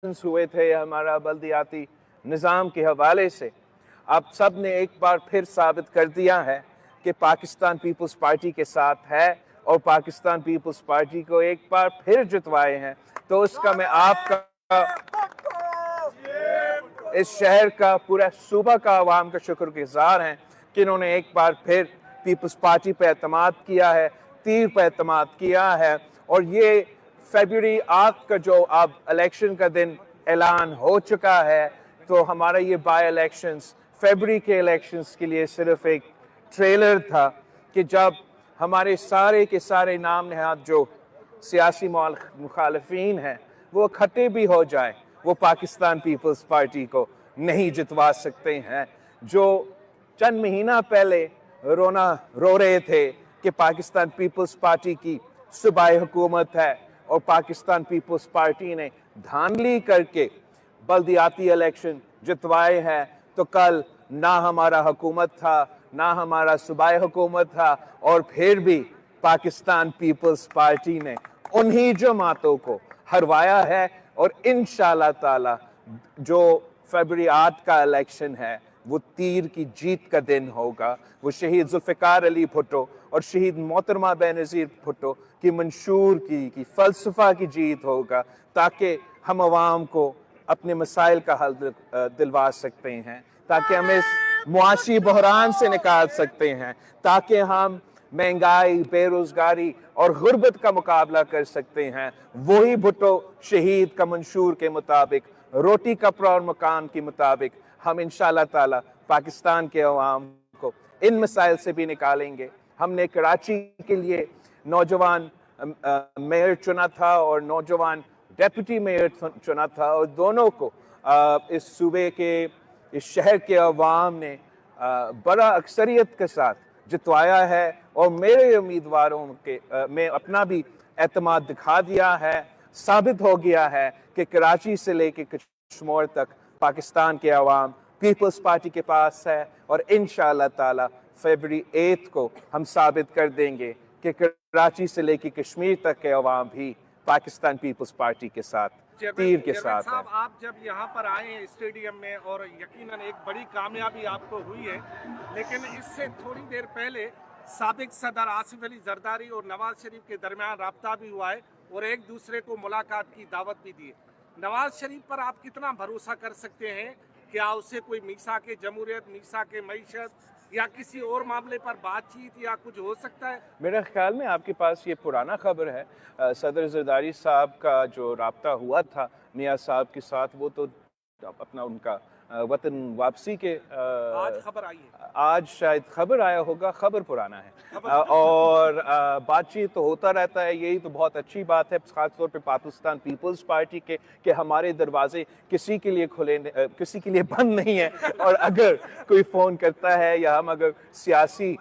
हुए थे हमारा बल्दियाती निज़ाम के हवाले से, आप सब ने एक बार फिर साबित कर दिया है कि पाकिस्तान पीपल्स पार्टी के साथ है और पाकिस्तान पीपल्स पार्टी को एक बार फिर जितवाए हैं। तो उसका मैं आपका, इस शहर का, पूरा सूबा का अवाम का शुक्रगुजार हैं कि इन्होंने एक बार फिर पीपल्स पार्टी पे एतमाद किया है, तीर पे एतमाद किया है। और ये फरवरी 8 का जो अब इलेक्शन का दिन ऐलान हो चुका है, तो हमारा ये बाई इलेक्शंस फरवरी के इलेक्शंस के लिए सिर्फ एक ट्रेलर था कि जब हमारे सारे के सारे नाम नहाद जो सियासी मुखालफीन हैं वो इकट्ठे भी हो जाए, वो पाकिस्तान पीपल्स पार्टी को नहीं जितवा सकते हैं। जो चंद महीना पहले रो रहे थे कि पाकिस्तान पीपल्स पार्टी की सूबाई हुकूमत है और पाकिस्तान पीपल्स पार्टी ने धांधली करके बल्दियाती इलेक्शन जितवाए हैं, तो कल ना हमारा हुकूमत था, ना हमारा सूबाई हुकूमत था, और फिर भी पाकिस्तान पीपल्स पार्टी ने उन्हीं जमातों को हरवाया है। और इंशाअल्लाह ताला जो फरवरी 8 का इलेक्शन है वो तीर की जीत का दिन होगा। वो शहीद जुल्फ़िकार अली भुट्टो और शहीद मोहतरमा बेनज़ीर भुट्टो की मंशूर की फ़लसफ़ा की जीत होगा, ताकि हम अवाम को अपने मसाइल का हल दिलवा सकते हैं, ताकि हम इस मुआशी बहरान से निकाल सकते हैं, ताकि हम महंगाई, बेरोजगारी और गुर्बत का मुकाबला कर सकते हैं। वही भुट्टो शहीद का मंशूर के मुताबिक, रोटी कपड़ा और मकान के मुताबिक हम इंशाअल्लाह ताला पाकिस्तान के अवाम को इन मसाइल से भी निकालेंगे। हमने कराची के लिए नौजवान मेयर चुना था और नौजवान डेप्यूटी मेयर चुना था, और दोनों को इस सूबे के, इस शहर के अवाम ने बड़ा अक्सरियत के साथ जितवाया है। और मेरे उम्मीदवारों के में अपना भी एतमाद दिखा दिया है। साबित हो गया है कि कराची से लेके कश्मीर तक पाकिस्तान के अवाम पीपल्स पार्टी के पास है, और इंशाअल्लाह ताला फरवरी 8 को हम साबित कर देंगे कि कराची से लेके कश्मीर तक के अवाम भी पाकिस्तान पीपल्स पार्टी के साथ, तीर के साथ है। आप जब यहाँ पर आए स्टेडियम में, और यकीनन एक बड़ी कामयाबी आपको हुई है, लेकिन इससे थोड़ी देर पहले साबिक सदर आसिफ अली जरदारी और नवाज शरीफ के दरमियान राब्ता भी हुआ है और एक दूसरे को मुलाकात की दावत भी दी है। नवाज शरीफ पर आप कितना भरोसा कर सकते हैं? क्या उससे कोई मीसाक जमहूरियत, मीसाक मईशत या किसी और मामले पर बातचीत या कुछ हो सकता है? मेरे ख्याल में आपके पास ये पुराना खबर है। सदर जरदारी साहब का जो राब्ता हुआ था मियाँ साहब के साथ, वो तो अपना उनका वतन वापसी के आज खबर आई है, आज शायद खबर आया होगा, खबर पुराना है। और बातचीत तो होता रहता है, यही तो बहुत अच्छी बात है, खासतौर पे पाकिस्तान पीपल्स पार्टी के कि हमारे दरवाजे किसी के लिए खुले, किसी के लिए बंद नहीं है। और अगर कोई फ़ोन करता है या हम अगर सियासी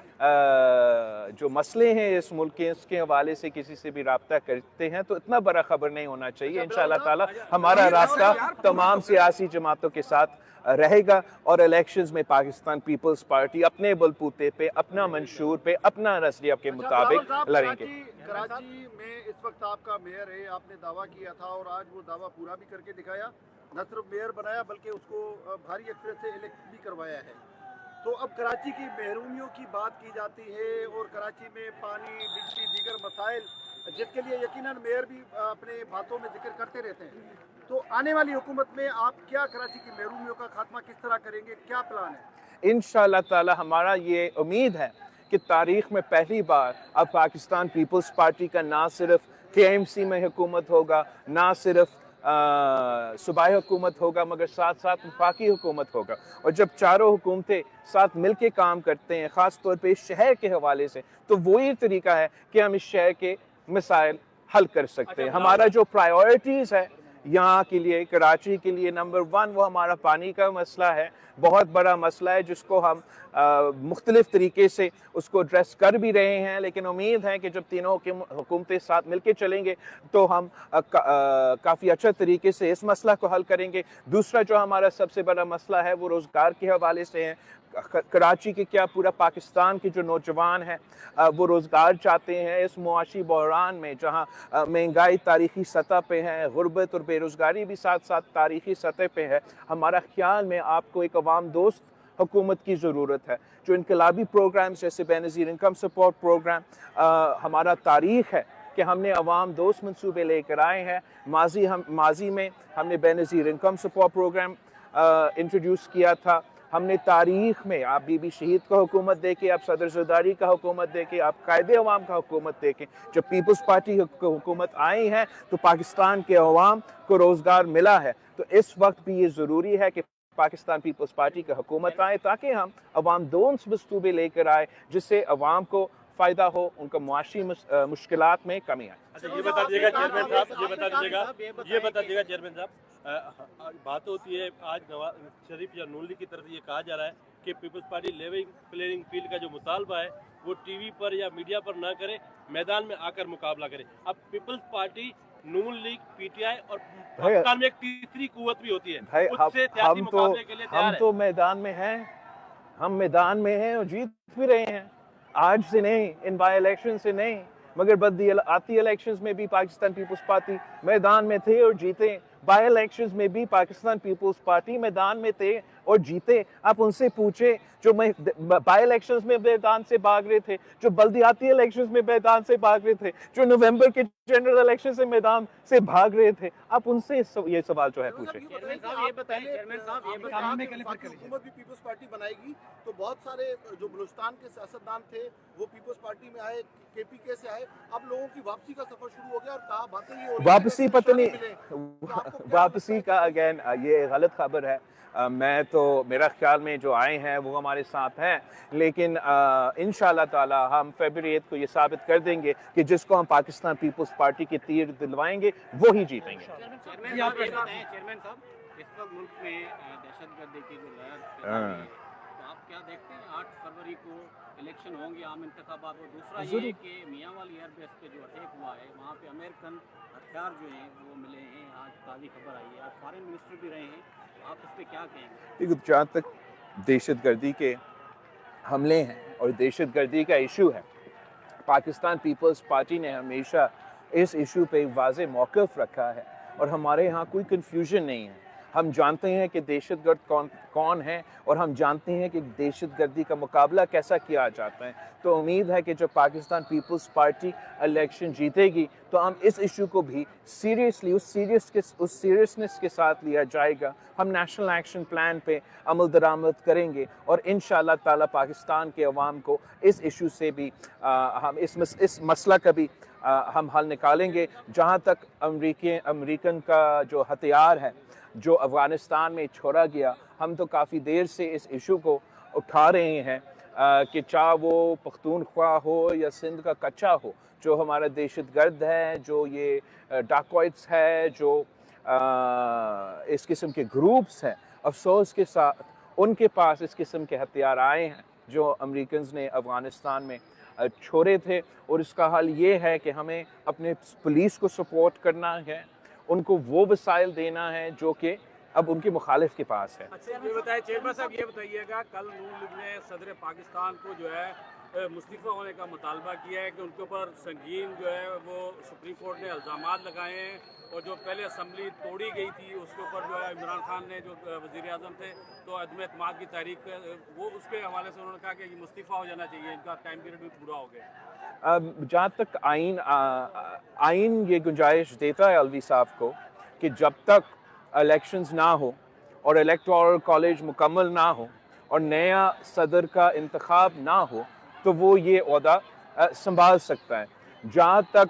जो मसले हैं इस मुल्क के, इसके हवाले से किसी से भी राब्ता करते हैं, तो इतना बड़ा खबर नहीं होना चाहिए। इंशाअल्लाह ताला हमारा रास्ता तमाम सियासी जमातों के साथ रहेगा, और इलेक्शंस में पाकिस्तान पीपल्स पार्टी अपने बलबूते पे, अपना मंशूर पे, अपना नजरिया के मुताबिक लड़ेंगे। कराची में इस वक्त आपका मेयर है, आपने दावा किया था और आज वो दावा पूरा भी करके दिखाया। न सिर्फ मेयर बनाया बल्कि उसको भारी अक्सरियत से इलेक्ट भी करवाया है। तो अब कराची की महरूमियों की बात की जाती है और कराची में पानी, बिजली, दीगर मसाइल जिसके लिए यकीनन मेयर भी अपने बातों में जिक्र करते रहते हैं। तो आने वाली हुकूमत में आप क्या कराची की महरूमियों का खात्मा किस तरह करेंगे, क्या प्लान है? इंशाअल्लाह ताला हमारा ये उम्मीद है कि तारीख में पहली बार अब पाकिस्तान पीपल्स पार्टी का ना सिर्फ KMC में हुकूमत होगा, ना सिर्फ सूबाई हुकूमत होगा, मगर साथ साथ वफाकी हुकूमत होगा। और जब चारों हुकूमतें साथ मिलके काम करते हैं, ख़ास तौर पे इस शहर के हवाले से, तो वही तरीका है कि हम इस शहर के मसाइल हल कर सकते हैं। हमारा जो प्रायोरिटीज़ है यहाँ के लिए, कराची के लिए, नंबर 1 वो हमारा पानी का मसला है, बहुत बड़ा मसला है जिसको हम मुख्तलिफ तरीके से उसको एड्रेस कर भी रहे हैं। लेकिन उम्मीद है कि जब तीनों हुकूमतें साथ मिलके चलेंगे तो हम काफ़ी अच्छे तरीके से इस मसला को हल करेंगे। दूसरा जो हमारा सबसे बड़ा मसला है वो रोज़गार के हवाले से है। कराची के क्या पूरा पाकिस्तान के जो नौजवान हैं वो रोज़गार चाहते हैं इस मुआशी बहरान में, जहाँ महंगाई तारीख़ी सतह पे है, गुर्बत और बेरोज़गारी भी साथ साथ तारीख़ी सतह पे है। हमारा ख़्याल में आपको एक अवाम दोस्त हुकूमत की ज़रूरत है, जो इनकलाबी प्रोग्राम्स जैसे बेनज़ीर इनकम सपोर्ट प्रोग्राम, हमारा तारीख़ है कि हमने अवाम दोस्त मंसूबे लेकर आए हैं। माजी में हमने Benazir income support programme introduce किया था। हमने तारीख़ में आप बीबी शहीद का हुकूमत देखें, आप सदर ज़रदारी का हुकूमत देखें, आप कायदे अवाम का हुकूमत देखें, जब पीपल्स पार्टी की हुकूमत आई है तो पाकिस्तान के अवाम को रोज़गार मिला है। तो इस वक्त भी ये ज़रूरी है कि पाकिस्तान पीपल्स पार्टी की हुकूमत आए ताकि हम अवाम दोस्त मंसूबे लेकर आए जिससे अवाम को फ़ायदा हो, उनका मुआशी मुश्किलात में कमी आए। अच्छा ये बता दीजिएगा चेयरमैन साहब, ये बता दीजिएगा चेयरमैन साहब, बात होती है आज नवाज शरीफ या नून लीग की तरफ से ये कहा जा रहा है कि Peoples Party level playing field का जो मुतालबा है वो टीवी पर या मीडिया पर ना करे, मैदान में आकर मुकाबला करे। अब पीपल्स पार्टी, नून लीग, पीटीआई और पाकिस्तान में एक तीसरी कुव्वत भी होती है, उससे सियासी मुकाबले के लिए तैयार है। हम तो मैदान में हैं, हम मैदान में हैं और जीत भी रहे हैं। आज से नहीं, इन बाई इलेक्शन से नहीं, मगर बदी आती इलेक्शंस में भी पाकिस्तान पीपल्स पार्टी मैदान में थे और जीते। बाई इलेक्शंस में भी पाकिस्तान पीपल्स पार्टी मैदान में थे और जीते। आप उनसे पूछे जो बाई इलेक्शंस में मैदान से भाग रहे थे, जो बल्दियाती इलेक्शंस में मैदान से भाग रहे थे, जो नवंबर के जनरल इलेक्शन से मैदान से भाग रहे थे, आप उनसे ये सवाल जो है पूछे। हुकूमत भी पीपल्स पार्टी बनाएगी तो बहुत सारे जो बलूचिस्तान के सियासतदान थे वो पीपल्स पार्टी में आए, केपीके से आए, अब लोगों की वापसी का सफर शुरू हो गया और कहा बातें ये हो रही हैं वापसी पता नहीं, वापसी का अगेन ये गलत खबर है। मैं तो मेरा ख्याल में जो आए हैं वो हमारे साथ हैं, लेकिन इंशाल्लाह ताला हम फरवरी 8 को ये साबित कर देंगे कि जिसको हम पाकिस्तान पीपल्स पार्टी के तीर दिलवाएंगे वो ही जीतेंगे। चेयरमैन साहब, इस वक्त मुल्क में दहशतगर्दी की जो लहर तो आप क्या देखते हैं 8 फरवरी को इलेक्शन होंगे, आम इंतखाबात, और दूसरा ये है कि मियांवाली एयरबेस पे जो अटैक हुआ है वहाँ पे अमेरिकन हथियार जो हैं वो मिले हैं, आज ताज़ी खबर आई है, आप फॉरेन मिनिस्टर भी रहे हैं, आप इस पर क्या कहेंगे? देखो, जहाँ तक दहशतगर्दी के हमले हैं और दहशतगर्दी का इशू है, पाकिस्तान पीपल्स पार्टी ने हमेशा इस इशू पे वाज़े मौक़िफ़ रखा है और हमारे यहाँ कोई कन्फ्यूजन नहीं है। हम जानते हैं कि दहशतगर्द कौन है और हम जानते हैं कि दहशतगर्दी का मुकाबला कैसा किया जाता है। तो उम्मीद है कि जब पाकिस्तान पीपल्स पार्टी इलेक्शन जीतेगी तो हम इस इशू को भी सीरियसली उस सीरियसनेस के साथ लिया जाएगा। हम नेशनल एक्शन प्लान पे अमल दरामद करेंगे और इंशाअल्लाह ताला पाकिस्तान के अवाम को इस इशू से भी हम इस मसला का भी हम हल निकालेंगे। जहाँ तक अमेरिकन का जो हथियार है जो अफ़गानिस्तान में छोड़ा गया, हम तो काफ़ी देर से इस इशू को उठा रहे हैं कि चाहे वो पख्तूनख्वा हो या सिंध का कच्चा हो, जो हमारा दहशतगर्द है, जो ये डाकॉइट्स है, जो इस किस्म के ग्रुप्स हैं, अफसोस के साथ उनके पास इस किस्म के हथियार आए हैं जो अमेरिकन ने अफ़गानिस्तान में छोड़े थे। और इसका हल ये है कि हमें अपने पुलिस को सपोर्ट करना है, उनको वो वसाइल देना है जो कि अब उनके मुखालिफ के पास है। अच्छा ये बताइए चेयरमैन साहब, ये बताइएगा कल नून लीग ने सदर पाकिस्तान को जो है मुस्तफ़ा होने का मुतालबा किया है कि उनके ऊपर संगीन जो है वो सुप्रीम कोर्ट ने इल्ज़ामात लगाए हैं, और जो पहले असम्बली तोड़ी गई थी उसके ऊपर जो है इमरान खान ने जो वज़ीर आज़म थे तो अदम एतमाद की तारीख वो उसके हवाले से उन्होंने कहा कि मुस्तफ़ा हो जाना चाहिए, इनका टाइम पीरियड भी पूरा हो गया। जहाँ तक आइन ये गुंजाइश देता है अलवी साहब को कि जब तक इलेक्शंस ना हो और इलेक्टोरल कॉलेज मुकम्मल ना हो और नया सदर का इंतखाब ना हो तो वो ये ओहदा संभाल सकता है। जहाँ तक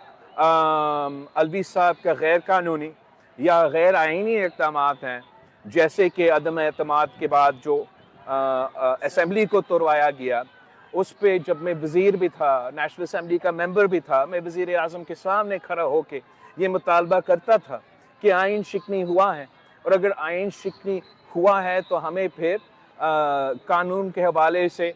अलवी साहब का गैर कानूनी या गैर आइनी इक़दामात हैं, जैसे कि अदम एतमाद के बाद जो असम्बली को तोड़वाया गया, उस पे जब मैं वज़ीर भी था, नेशनल असम्बली का मेंबर भी था, मैं वज़ीर आज़म के सामने खड़ा होके ये मुतालबा करता था कि आइन शिकनी हुआ है, और अगर आइन शिकनी हुआ है तो हमें फिर कानून के हवाले से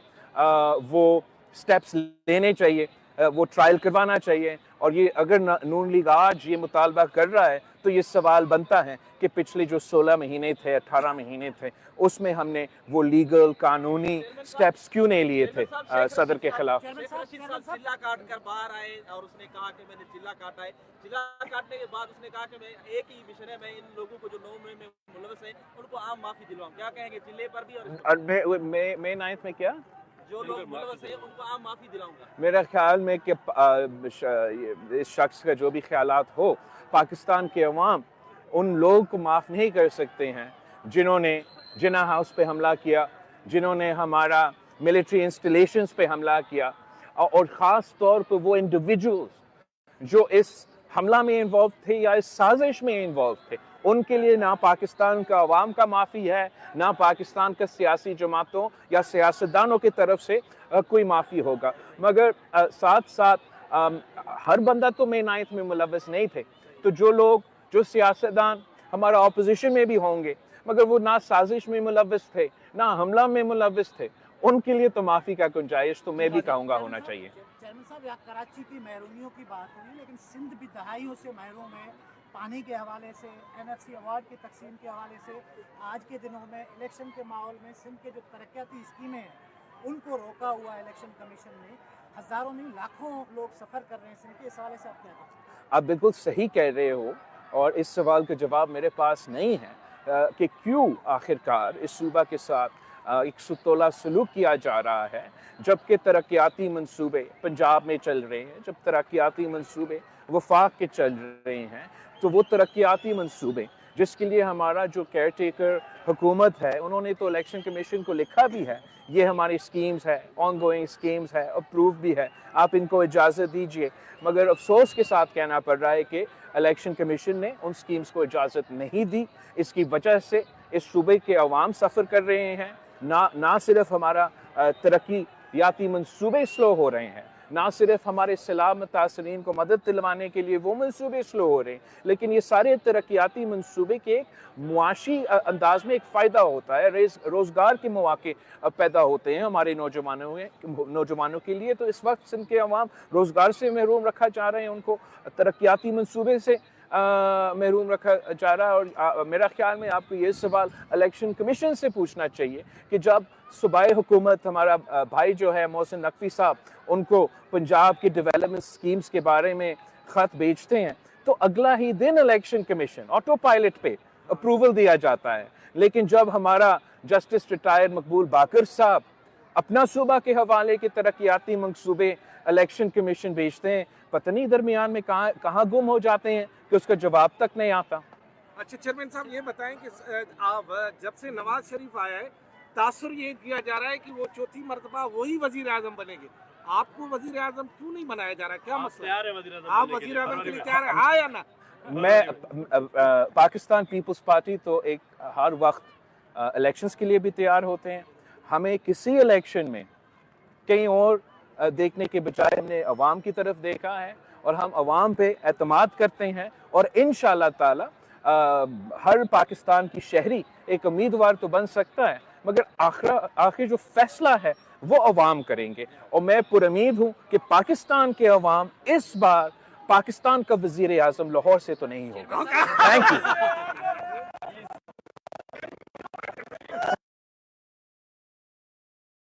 वो स्टेप्स लेने चाहिए। وہ ٹرائل کروانا چاہیے. اور یہ اگر نون لیگ آج یہ مطالبہ کر رہا ہے تو یہ سوال بنتا ہے کہ پچھلے جو 16 مہینے تھے 18 مہینے تھے اس میں ہم نے وہ لیگل قانونی سٹیپس کیوں نہیں لیے تھے صدر کے خلاف. چلا کاٹ کر باہر آئے اور اس نے کہا کہ میں نے چلا کاٹا ہے. چلا کاٹنے کے بعد اس نے کہا کہ میں ایک ہی مشن ہے, میں ان لوگوں کو جو 9 مئی میں ملوث ہیں ان کو عام معافی دلواؤں. کیا کہیں گے چلے پر بھی اور مئی 9 میں کیا جو لوگ ملوث ہیں ان کو عام معافی دلاؤں گا؟ میرا خیال میں کہ اس شخص کا جو بھی خیالات ہو, پاکستان کے عوام ان لوگوں کو معاف نہیں کر سکتے ہیں جنہوں نے جناح ہاؤس پہ حملہ کیا, جنہوں نے ہمارا ملٹری انسٹالیشنز پہ حملہ کیا, اور خاص طور پہ وہ انڈیویجولز جو اس حملہ میں انوالو تھے یا اس سازش میں انوالو تھے. ان کے لیے نہ پاکستان کا عوام کا معافی ہے, نہ پاکستان کا سیاسی جماعتوں یا سیاستدانوں کی طرف سے کوئی معافی ہوگا. مگر ساتھ ساتھ ہر بندہ تو مئی 9 میں ملوث نہیں تھے, تو جو سیاستدان ہمارا اپوزیشن میں بھی ہوں گے مگر وہ نہ سازش میں ملوث تھے نہ حملہ میں ملوث تھے, ان کے لیے تو معافی کا گنجائش تو میں بھی کہوں گا ہونا چاہیے. چیئرمین صاحب, یہاں کراچی کی محرومیوں کی بات ہوئی, لیکن سندھ بھی دہائیوں سے محروم ہے, پانی کے حوالے سے, NFC ایوارڈ کی تقسیم کے حوالے سے. آج کے دنوں میں الیکشن کے ماحول میں سندھ کے جو ترقیاتی اسکیمیں ہیں ان کو روکا ہوا ہے الیکشن کمیشن نے. ہزاروں نہیں لاکھوں لوگ سفر کر رہے ہیں سندھ کے, اس حوالے سے آپ کیا کہتے ہیں؟ آپ بالکل صحیح کہہ رہے ہو, اور اس سوال کا جواب میرے پاس نہیں ہے کہ کیوں آخرکار اس صوبہ کے ساتھ ایک ستولہ سلوک کیا جا رہا ہے, جبکہ ترقیاتی منصوبے پنجاب میں چل رہے ہیں, جب ترقیاتی منصوبے وفاق کے چل رہے ہیں. تو وہ ترقیاتی منصوبے جس کے لیے ہمارا جو کیئر ٹیکر حکومت ہے انہوں نے تو الیکشن کمیشن کو لکھا بھی ہے, یہ ہماری سکیمز ہے, آن گوئنگ سکیمز ہے, اپروو بھی ہے, آپ ان کو اجازت دیجئے. مگر افسوس کے ساتھ کہنا پڑ رہا ہے کہ الیکشن کمیشن نے ان سکیمز کو اجازت نہیں دی. اس کی وجہ سے اس صوبے کے عوام سفر کر رہے ہیں. نہ صرف ہمارا ترقیاتی منصوبے سلو ہو رہے ہیں, نہ صرف ہمارے سیلاب متاثرین کو مدد دلوانے کے لیے وہ منصوبے سلو ہو رہے ہیں, لیکن یہ سارے ترقیاتی منصوبے کے ایک معاشی انداز میں ایک فائدہ ہوتا ہے, روزگار کے مواقع پیدا ہوتے ہیں ہمارے نوجوانوں کے لیے. تو اس وقت سندھ کے عوام روزگار سے محروم رکھا جا رہے ہیں, ان کو ترقیاتی منصوبے سے محروم رکھا جا رہا ہے. اور میرا خیال میں آپ کو یہ سوال الیکشن کمیشن سے پوچھنا چاہیے کہ جب صوبائی حکومت ہمارا بھائی جو ہے محسن نقوی صاحب ان کو پنجاب کی ڈیولپمنٹ سکیمز کے بارے میں خط بھیجتے ہیں تو اگلا ہی دن الیکشن کمیشن آٹو پائلٹ پہ اپروول دیا جاتا ہے. لیکن جب ہمارا جسٹس ریٹائر مقبول باقر صاحب اپنا صوبہ کے حوالے کے ترقیاتی منصوبے الیکشن کمیشن بھیجتے ہیں, پتہ نہیں درمیان میں کہاں گم ہو جاتے ہیں کہ اس کا جواب تک نہیں آتا. اچھا چیئرمین صاحب, یہ بتائیں کہ جب سے نواز شریف آیا ہے تاثر یہ کیا جا رہا ہے کہ وہ چوتھی مرتبہ وہی وزیر اعظم بنیں گے. آپ کو وزیر اعظم کیوں نہیں بنایا جا رہا ہے, کیا مسئلہ ہے؟ آپ وزیر اعظم کے لیے تیار ہیں, ہاں یا نہ؟ میں پاکستان پیپلز پارٹی تو ایک ہر وقت الیکشنز کے لیے بھی تیار ہوتے ہیں. ہمیں کسی الیکشن میں کہیں اور دیکھنے کے بجائے ہم نے عوام کی طرف دیکھا ہے, اور ہم عوام پہ اعتماد کرتے ہیں, اور انشاءاللہ تعالی ہر پاکستان کی شہری ایک امیدوار تو بن سکتا ہے, مگر آخر جو فیصلہ ہے وہ عوام کریں گے. اور میں پر امید ہوں کہ پاکستان کے عوام اس بار پاکستان کا وزیر اعظم لاہور سے تو نہیں ہوگا. Thank you.